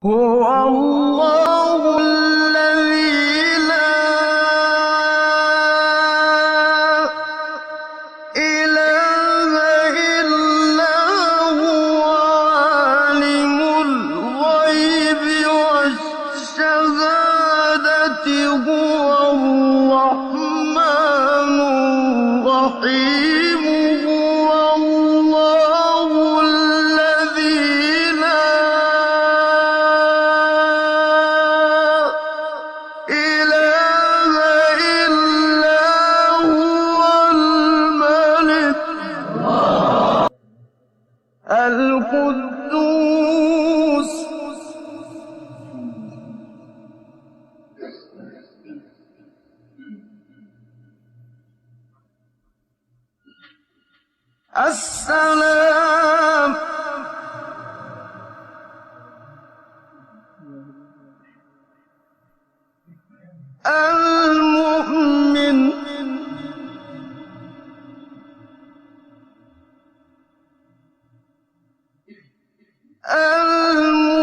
هو الله الذي لا إله إلا هو عالم الغيب والشهادة هو الرحمن الرحيم هو الله الذي لا إله إلا هو الملك القدوس السلام المؤمن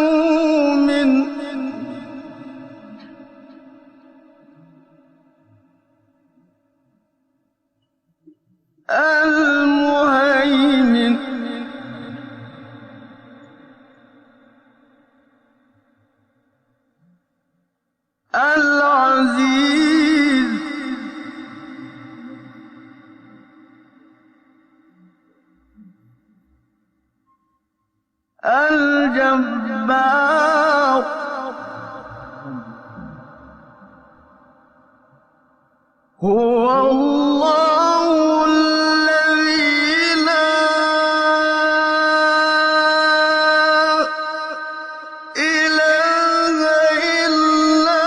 المؤمن المهيمن العزيز الجبار هو الله الذي لا إله إلا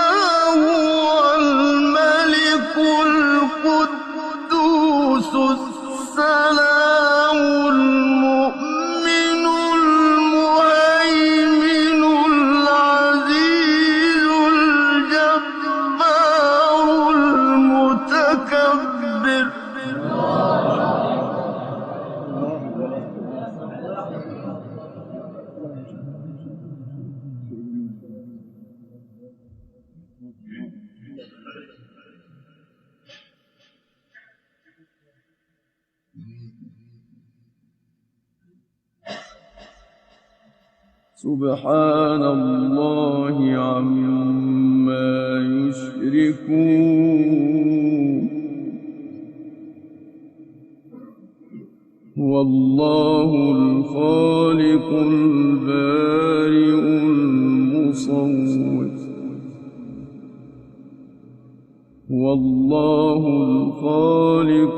هو الملك القدوس السلام المؤمن المهيمن العزيز الجبار المتكبر سبحان الله عما يشركون هو الله الخالق البارئ المصور هو الله الخالق